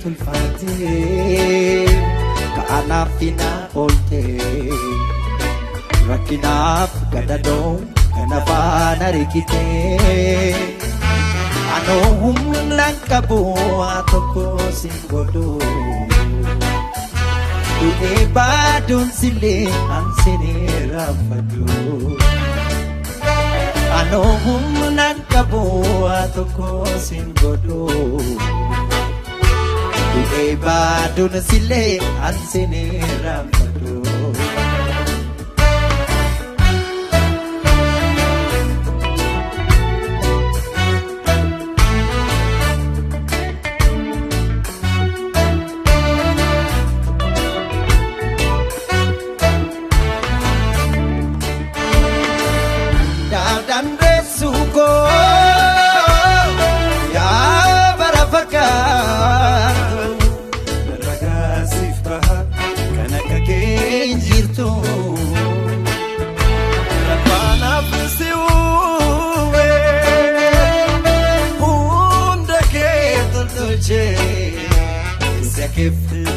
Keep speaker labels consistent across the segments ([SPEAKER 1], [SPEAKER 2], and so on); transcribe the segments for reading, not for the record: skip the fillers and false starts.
[SPEAKER 1] tulfaatee ka'anaaf finaa ooltee rakkinaaf gadadoo kana faana rikitee anoo humnaan qabu waa tokko sin godhu du'ee baaduun sillee ansinee raffadhu anoo humnaan qabu waa tokko sin godhu du'ee baaduun sillee ansinee raffadhu.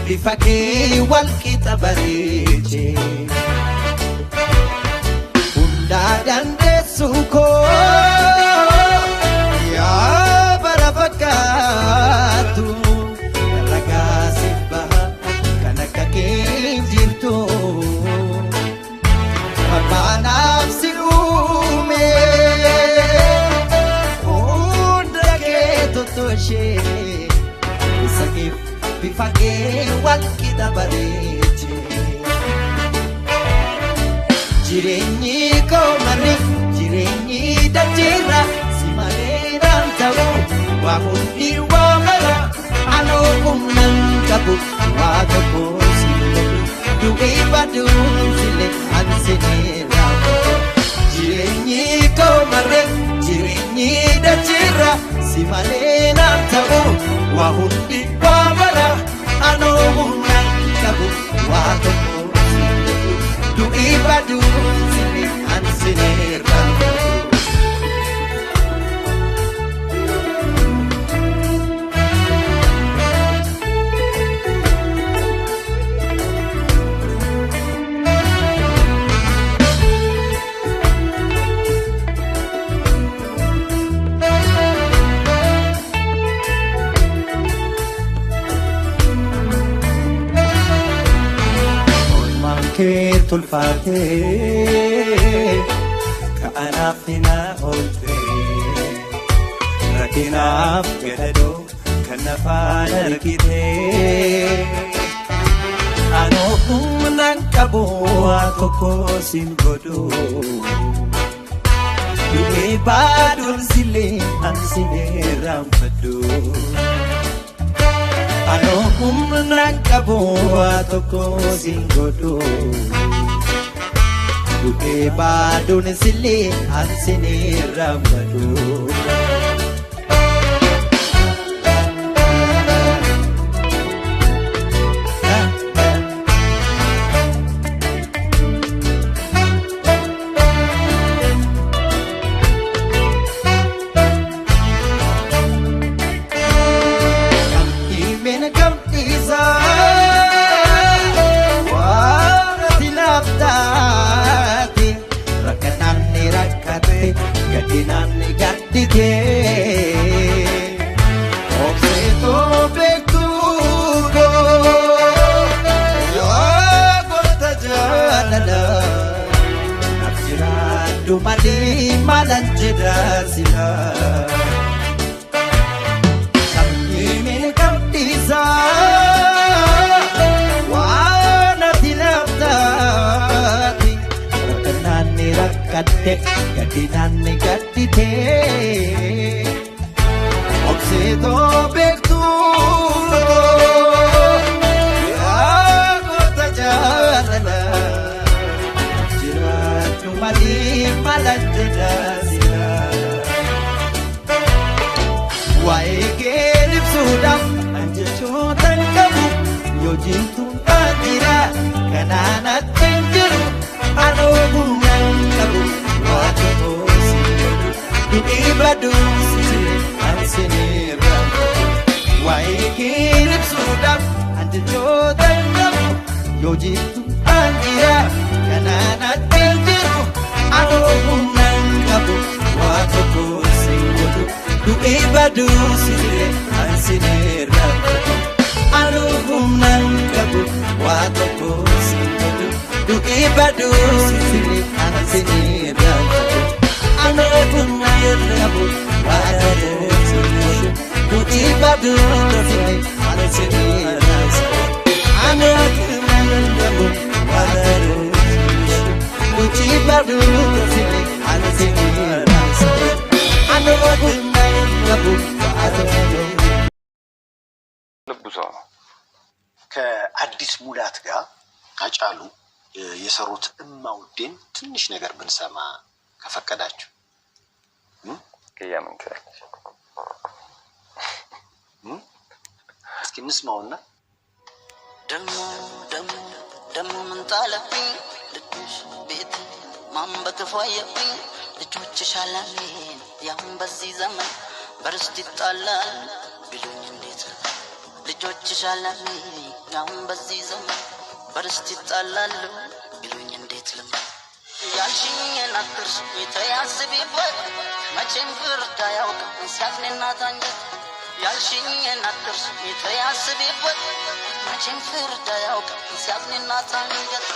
[SPEAKER 1] Bifakee walqixa bareechee hundaa dandeessu koo yaa bara fakkaatu ragaa siif baha kan akka kee jirtu abbaanaaf si uume hunda kee tottoshee isa keef bifakee walqixa bareechee jireenyi koo marri jireenyi dacheerra si malee naan ta'u waa hundi waa mara anoo humnaan qabu waa tokko si godhu du'ee baaduun sillee ansinee raffadhu jireenyi koo marri jireenyi dacheerra si malee naan ta'u waa hundi waa mara anoo humnaan qabu waa tokko si godhu du'ee baaduun sillee ansinee raffadhu. Kee tulfaatee ka'anaaf finaa ooltee rakkinaaf gadadoo kan na faana rikitee anoo humnaan qabu waa tokko sin godhu du'ee baaduun sillee ansinee raffadhu anoo humnaan qabu waa tokko sin godhu du'ee baaduun sillee ansinee raffadhu. Gadinanni gadditee obseetoo beektuu yoo goota jaalala naaf jiraadhu malee maalan jedhaa silaa sabni qabdiisaa waan ati laaftaati rakkannaanni rakkadde gadinanni gadditee obseetoo beektuu yaa goota jaalala jiraadhu malee maalan jedhaa silaa waa'ee kee ibsuudhaaf anjechootan qabu yoo jirtuun baatira kanaan attiin jiru anoo humnaan qabu waa tokko si godhu du'ee baaduun sillee ansinee raffadhu waa'ee kee ibsuudhaaf hojiitu anjira kanaan attiljiru anoo humnaan qabu waa tokko sin godhu du'ee baduu siree ansineerra anoo humnaan qabu waa tokko sin godhu du'ee baduu siree ansineerra anoo humnaan qabu waa tokko sin godhu du'ee baduu siree ansineerra anoo humnaan qabu waa tokko Badu sini anasini rasa anu aku main kabu adu
[SPEAKER 2] ለብሶ ከአዲስ ሙላት ጋር አጫሉ የሰሩት እማውዴን ትንሽ ነገር ብንሰማ ከፈቀዳችሁ
[SPEAKER 3] ከያምንተ
[SPEAKER 2] እስኪ እንስማውና
[SPEAKER 4] ደሞ ምን ጣለብኝ ልጅሽ ቤት ማን በክፋየብኝ ልጆችሽ አላሜን ያሁን በዚህ ዘመን በርስት ይጣላል ቢሉኝ እንዴት ልጆችሽ አላሜን ያሁን በዚህ ዘመን በርስት ይጣላል ቢሉኝ እንዴት ያልሽኝን አትርሽ የተያዝቢበት መቼም ፍርድ አያውቅም ሲያዝንና ታንጀት ያልሽኝን አትርሽ የተያዝቢበት መቼም ፍርድ አያውቅም ሲያዝንና ታንጀት